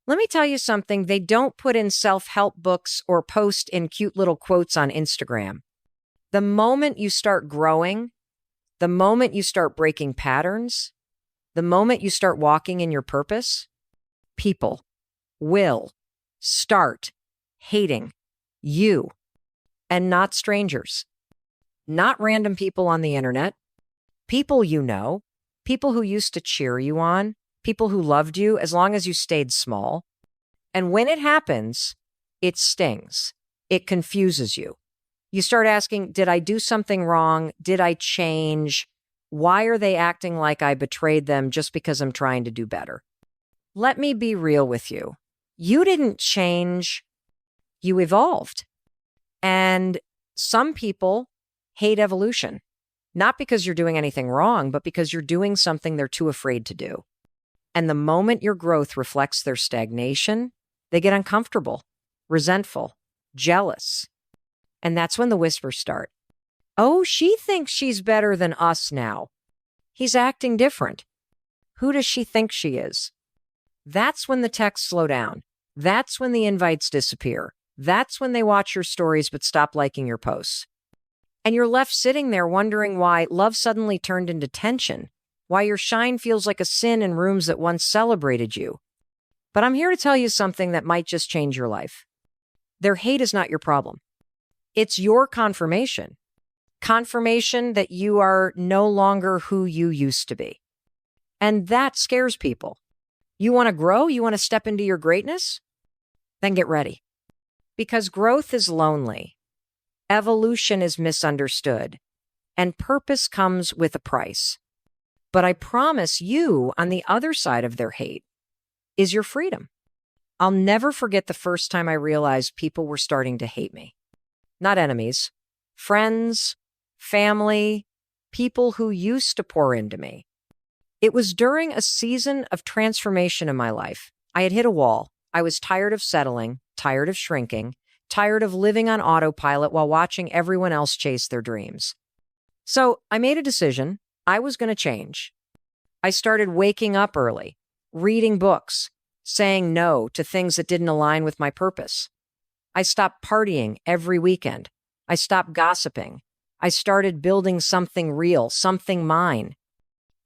Let me tell you something. They don't put in self-help books or post in cute little quotes on Instagram. The moment you start growing, the moment you start breaking patterns, the moment you start walking in your purpose, people will start hating you, and not strangers, not random people on the internet, people you know, people who used to cheer you on, people who loved you as long as you stayed small. And when it happens, it stings. It confuses you. You start asking, did I do something wrong? Did I change? Why are they acting like I betrayed them just because I'm trying to do better? Let me be real with you. You didn't change. You evolved. And some people hate evolution, not because you're doing anything wrong, but because you're doing something they're too afraid to do. And the moment your growth reflects their stagnation, they get uncomfortable, resentful, jealous. And that's when the whispers start. Oh, she thinks she's better than us now. He's acting different. Who does she think she is? That's when the texts slow down. That's when the invites disappear. That's when they watch your stories but stop liking your posts. And you're left sitting there wondering why love suddenly turned into tension, why your shine feels like a sin in rooms that once celebrated you. But I'm here to tell you something that might just change your life. Their hate is not your problem. It's your confirmation. Confirmation that you are no longer who you used to be. And that scares people. You want to grow? You want to step into your greatness? Then get ready. Because growth is lonely. Evolution is misunderstood. And purpose comes with a price. But I promise you, on the other side of their hate, is your freedom. I'll never forget the first time I realized people were starting to hate me. Not enemies, friends, family, people who used to pour into me. It was during a season of transformation in my life. I had hit a wall. I was tired of settling, tired of shrinking, tired of living on autopilot while watching everyone else chase their dreams. So I made a decision. I was going to change. I started waking up early, reading books, saying no to things that didn't align with my purpose. I stopped partying every weekend. I stopped gossiping. I started building something real, something mine.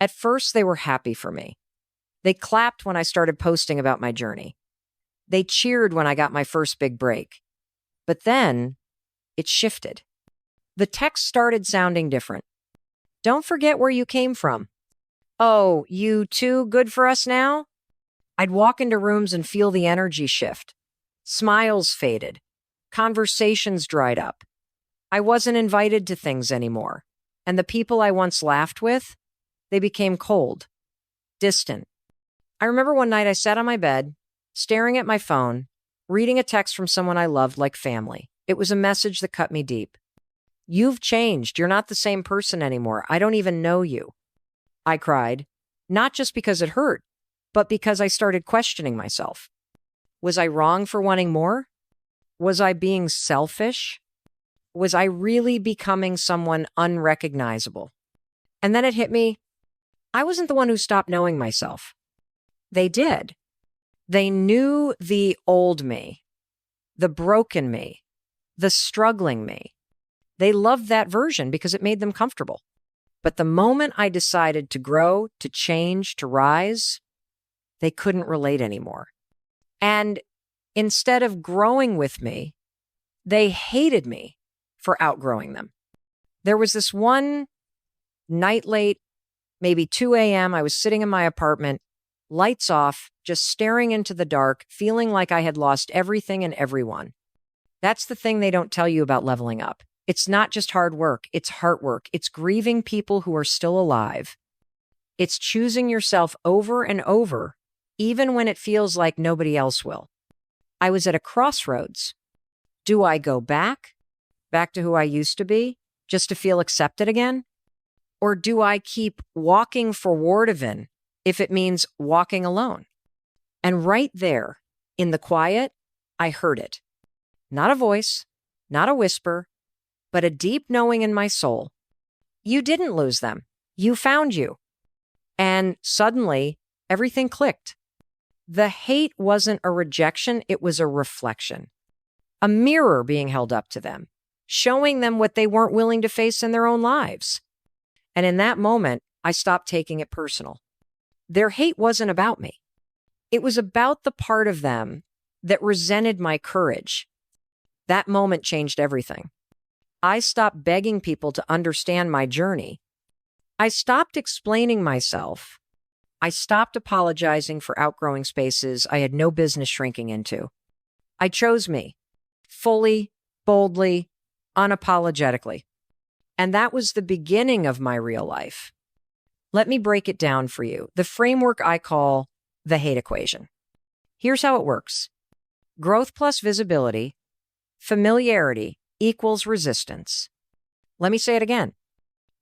At first, they were happy for me. They clapped when I started posting about my journey. They cheered when I got my first big break. But then it shifted. The text started sounding different. Don't forget where you came from. Oh, you too good for us now? I'd walk into rooms and feel the energy shift. Smiles faded. Conversations dried up. I wasn't invited to things anymore. And the people I once laughed with, they became cold, distant. I remember one night I sat on my bed, staring at my phone, reading a text from someone I loved like family. It was a message that cut me deep. You've changed. You're not the same person anymore. I don't even know you. I cried, not just because it hurt, but because I started questioning myself. Was I wrong for wanting more? Was I being selfish? Was I really becoming someone unrecognizable? And then it hit me. I wasn't the one who stopped knowing myself. They did. They knew the old me, the broken me, the struggling me. They loved that version because it made them comfortable. But the moment I decided to grow, to change, to rise, they couldn't relate anymore. And instead of growing with me, they hated me for outgrowing them. There was this one night late, maybe 2 a.m., I was sitting in my apartment, lights off, just staring into the dark, feeling like I had lost everything and everyone. That's the thing they don't tell you about leveling up. It's not just hard work, it's heart work. It's grieving people who are still alive. It's choosing yourself over and over, even when it feels like nobody else will. I was at a crossroads. Do I go back to who I used to be, just to feel accepted again? Or do I keep walking for Wardavan if it means walking alone? And right there, in the quiet, I heard it. Not a voice, not a whisper, but a deep knowing in my soul. You didn't lose them. You found you. And suddenly, everything clicked. The hate wasn't a rejection, it was a reflection, a mirror being held up to them, showing them what they weren't willing to face in their own lives. And in that moment, I stopped taking it personal. Their hate wasn't about me. It was about the part of them that resented my courage. That moment changed everything. I stopped begging people to understand my journey. I stopped explaining myself. I stopped apologizing for outgrowing spaces I had no business shrinking into. I chose me, fully, boldly, unapologetically. And that was the beginning of my real life. Let me break it down for you. The framework I call the hate equation. Here's how it works. Growth plus visibility, familiarity equals resistance. Let me say it again.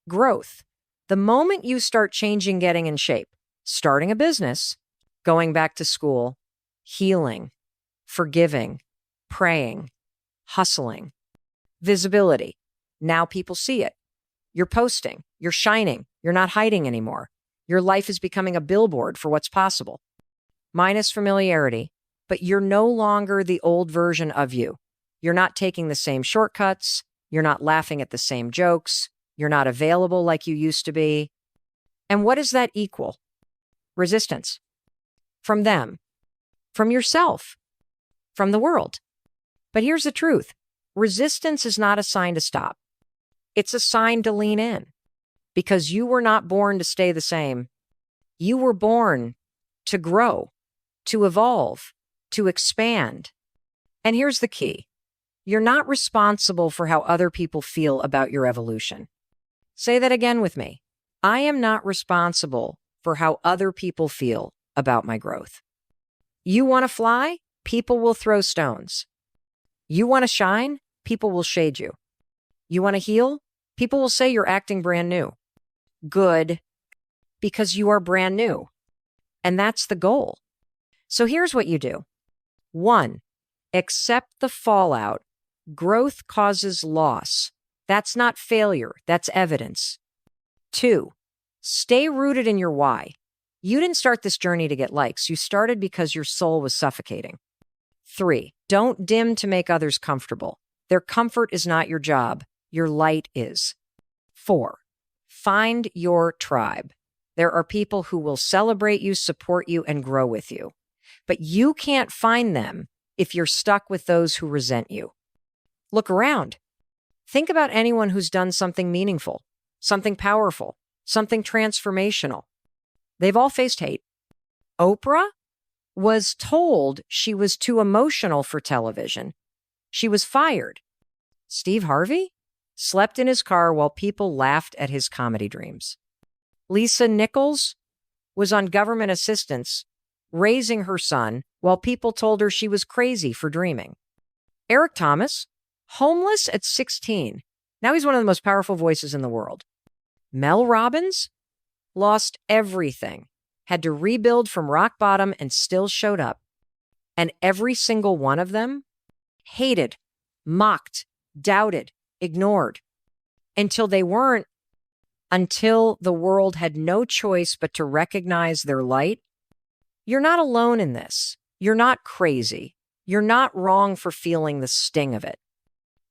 Growth. The moment you start changing, getting in shape, starting a business, going back to school, healing, forgiving, praying, hustling. Visibility. Now people see it. You're posting, you're shining, you're not hiding anymore. Your life is becoming a billboard for what's possible. Minus familiarity, but you're no longer the old version of you. You're not taking the same shortcuts. You're not laughing at the same jokes. You're not available like you used to be. And what does that equal? Resistance. From them, from yourself, from the world. But here's the truth. Resistance is not a sign to stop. It's a sign to lean in, because you were not born to stay the same. You were born to grow, to evolve, to expand. And here's the key. You're not responsible for how other people feel about your evolution. Say that again with me. I am not responsible for how other people feel about my growth. You want to fly? People will throw stones. You want to shine? People will shade you. You want to heal? People will say you're acting brand new. Good, because you are brand new. And that's the goal. So here's what you do. 1, accept the fallout. Growth causes loss. That's not failure. That's evidence. 2, stay rooted in your why. You didn't start this journey to get likes. You started because your soul was suffocating. 3, don't dim to make others comfortable. Their comfort is not your job. Your light is. 4, find your tribe. There are people who will celebrate you, support you, and grow with you. But you can't find them if you're stuck with those who resent you. Look around. Think about anyone who's done something meaningful, something powerful, something transformational. They've all faced hate. Oprah was told she was too emotional for television. She was fired. Steve Harvey slept in his car while people laughed at his comedy dreams. Lisa Nichols was on government assistance raising her son while people told her she was crazy for dreaming. Eric Thomas, homeless at 16. Now he's one of the most powerful voices in the world. Mel Robbins lost everything, had to rebuild from rock bottom and still showed up. And every single one of them hated, mocked, doubted, ignored until they weren't, until the world had no choice but to recognize their light. You're not alone in this. You're not crazy. You're not wrong for feeling the sting of it.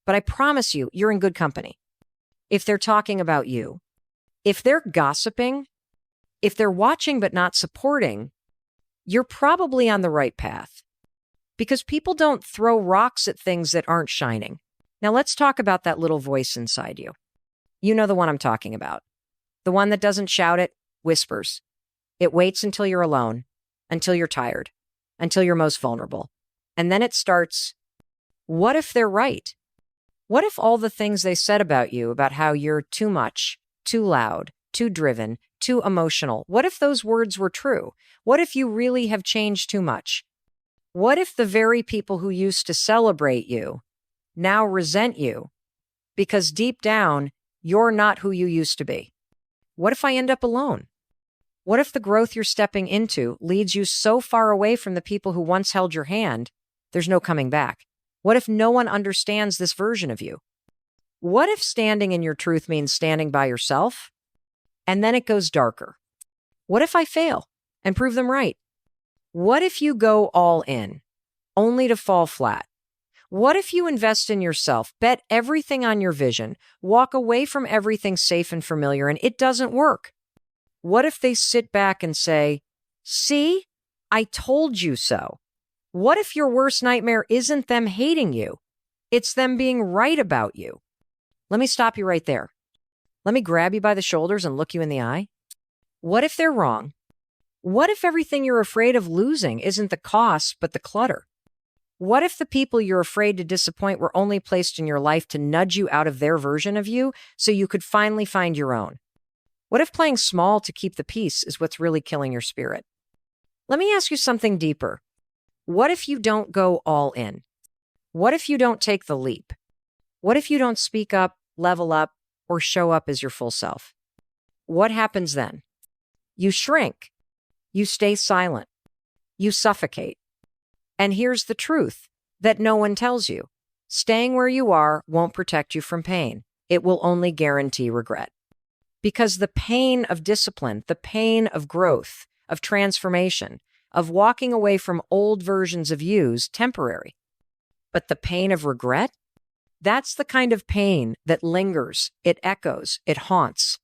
But I promise you, you're in good company. If they're talking about you, if they're gossiping, if they're watching but not supporting, you're probably on the right path. Because people don't throw rocks at things that aren't shining. Now let's talk about that little voice inside you. You know the one I'm talking about. The one that doesn't shout, it whispers. It waits until you're alone, until you're tired, until you're most vulnerable. And then it starts, what if they're right? What if all the things they said about you, about how you're too much, too loud, too driven, too emotional, what if those words were true? What if you really have changed too much? What if the very people who used to celebrate you now resent you because deep down, you're not who you used to be? What if I end up alone? What if the growth you're stepping into leads you so far away from the people who once held your hand, there's no coming back? What if no one understands this version of you? What if standing in your truth means standing by yourself? And then it goes darker. What if I fail and prove them right? What if you go all in, only to fall flat? What if you invest in yourself, bet everything on your vision, walk away from everything safe and familiar, and it doesn't work? What if they sit back and say, "See, I told you so"? What if your worst nightmare isn't them hating you? It's them being right about you. Let me stop you right there. Let me grab you by the shoulders and look you in the eye. What if they're wrong? What if everything you're afraid of losing isn't the cost, but the clutter? What if the people you're afraid to disappoint were only placed in your life to nudge you out of their version of you so you could finally find your own? What if playing small to keep the peace is what's really killing your spirit? Let me ask you something deeper. What if you don't go all in? What if you don't take the leap? What if you don't speak up, level up, or show up as your full self? What happens then? You shrink. You stay silent. You suffocate. And here's the truth that no one tells you. Staying where you are won't protect you from pain. It will only guarantee regret. Because the pain of discipline, the pain of growth, of transformation, of walking away from old versions of you's temporary. But the pain of regret, that's the kind of pain that lingers, it echoes, it haunts.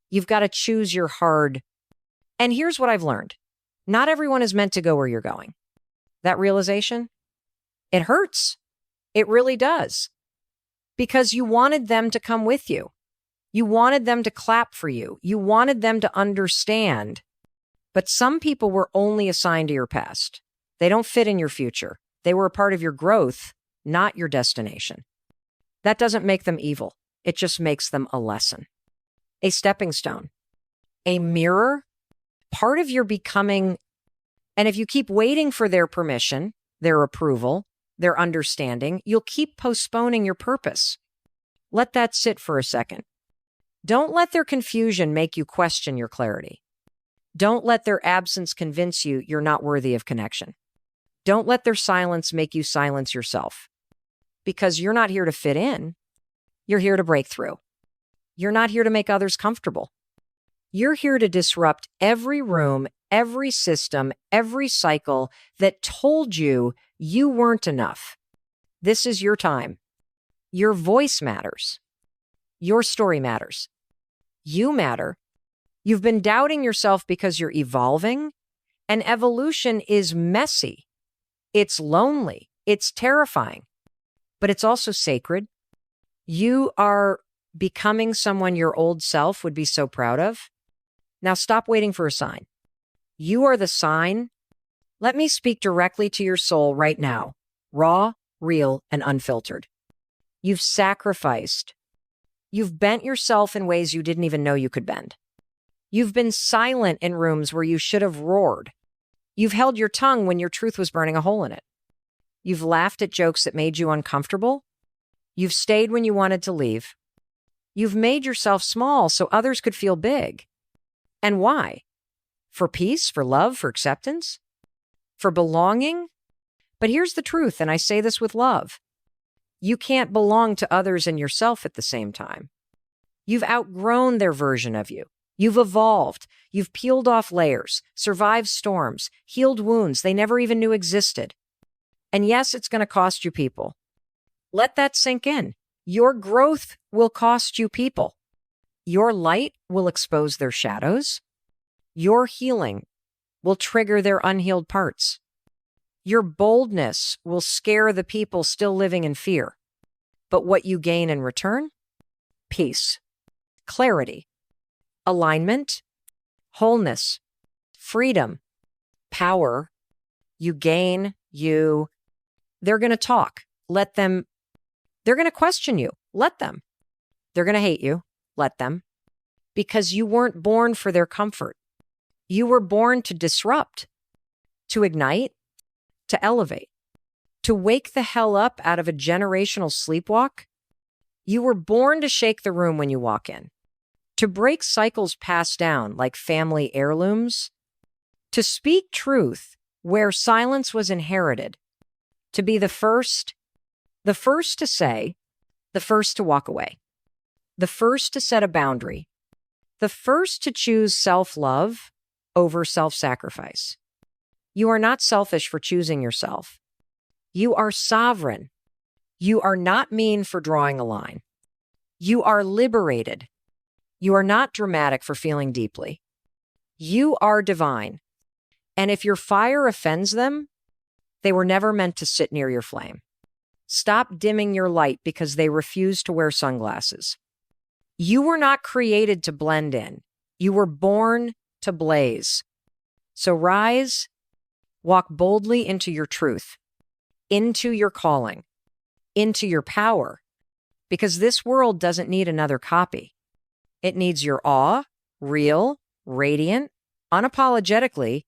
You've got to choose your hard. And here's what I've learned. Not everyone is meant to go where you're going. That realization, it hurts. It really does. Because you wanted them to come with you. You wanted them to clap for you. You wanted them to understand. But some people were only assigned to your past. They don't fit in your future. They were a part of your growth, not your destination. That doesn't make them evil. It just makes them a lesson, a stepping stone, a mirror, part of your becoming. And if you keep waiting for their permission, their approval, their understanding, you'll keep postponing your purpose. Let that sit for a second. Don't let their confusion make you question your clarity. Don't let their absence convince you you're not worthy of connection. Don't let their silence make you silence yourself. Because you're not here to fit in. You're here to break through. You're not here to make others comfortable. You're here to disrupt every room, every system, every cycle that told you you weren't enough. This is your time. Your voice matters. Your story matters. You matter. You've been doubting yourself because you're evolving, and evolution is messy. It's lonely. It's terrifying, but it's also sacred. You are becoming someone your old self would be so proud of. Now stop waiting for a sign. You are the sign. Let me speak directly to your soul right now, raw, real, and unfiltered. You've sacrificed. You've bent yourself in ways you didn't even know you could bend. You've been silent in rooms where you should have roared. You've held your tongue when your truth was burning a hole in it. You've laughed at jokes that made you uncomfortable. You've stayed when you wanted to leave. You've made yourself small so others could feel big. And why? For peace, for love, for acceptance, for belonging? But here's the truth, and I say this with love. You can't belong to others and yourself at the same time. You've outgrown their version of you. You've evolved. You've peeled off layers, survived storms, healed wounds they never even knew existed. And yes, it's going to cost you people. Let that sink in. Your growth will cost you people. Your light will expose their shadows. Your healing will trigger their unhealed parts. Your boldness will scare the people still living in fear. But what you gain in return? Peace, clarity, alignment, wholeness, freedom, power. You gain, they're going to talk. Let them. They're going to question you. Let them. They're going to hate you. Let them. Because you weren't born for their comfort. You were born to disrupt, to ignite, to elevate, to wake the hell up out of a generational sleepwalk. You were born to shake the room when you walk in, to break cycles passed down like family heirlooms, to speak truth where silence was inherited, to be the first to say, the first to walk away, the first to set a boundary, the first to choose self-love over self-sacrifice. You are not selfish for choosing yourself. You are sovereign. You are not mean for drawing a line. You are liberated. You are not dramatic for feeling deeply. You are divine. And if your fire offends them, they were never meant to sit near your flame. Stop dimming your light because they refuse to wear sunglasses. You were not created to blend in. You were born to blaze. So rise, walk boldly into your truth, into your calling, into your power, because this world doesn't need another copy. It needs your awe, real, radiant, unapologetically,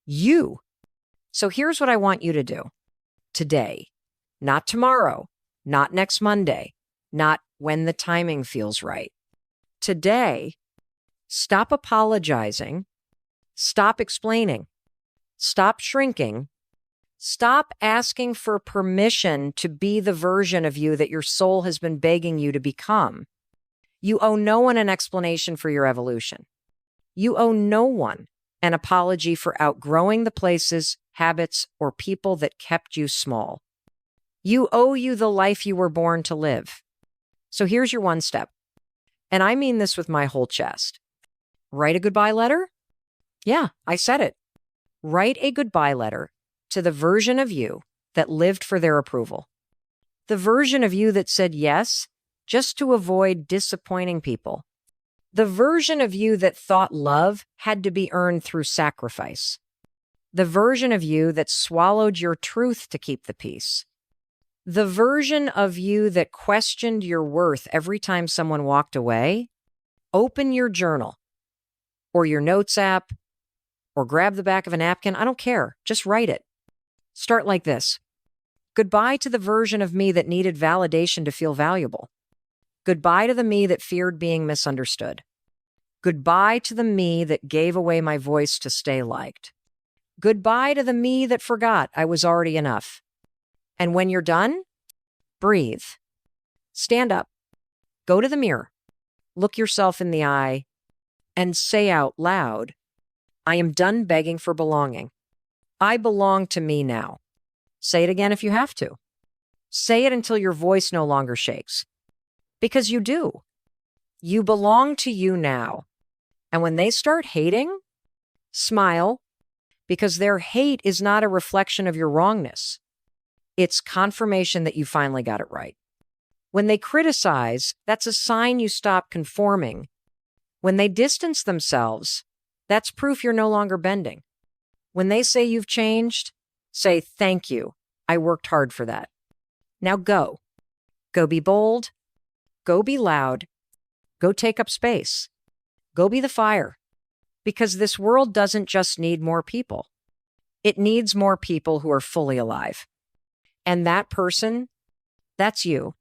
you. So here's what I want you to do today, not tomorrow, not next Monday, not when the timing feels right. Today, stop apologizing, stop explaining, stop shrinking, stop asking for permission to be the version of you that your soul has been begging you to become. You owe no one an explanation for your evolution. You owe no one an apology for outgrowing the places, habits, or people that kept you small. You owe you the life you were born to live. So here's your one step. And I mean this with my whole chest. Write a goodbye letter? Yeah, I said it. Write a goodbye letter to the version of you that lived for their approval. The version of you that said yes just to avoid disappointing people. The version of you that thought love had to be earned through sacrifice. The version of you that swallowed your truth to keep the peace. The version of you that questioned your worth every time someone walked away. Open your journal or your notes app or grab the back of a napkin. I don't care. Just write it. Start like this. Goodbye to the version of me that needed validation to feel valuable. Goodbye to the me that feared being misunderstood. Goodbye to the me that gave away my voice to stay liked. Goodbye to the me that forgot I was already enough. And when you're done, breathe. Stand up. Go to the mirror. Look yourself in the eye and say out loud, I am done begging for belonging. I belong to me now. Say it again if you have to. Say it until your voice no longer shakes. Because you do. You belong to you now. And when they start hating, smile, because their hate is not a reflection of your wrongness. It's confirmation that you finally got it right. When they criticize, that's a sign you stop conforming. When they distance themselves, that's proof you're no longer bending. When they say you've changed, say, thank you. I worked hard for that. Now go. Go be bold. Go be loud. Go take up space. Go be the fire. Because this world doesn't just need more people. It needs more people who are fully alive. And that person, that's you.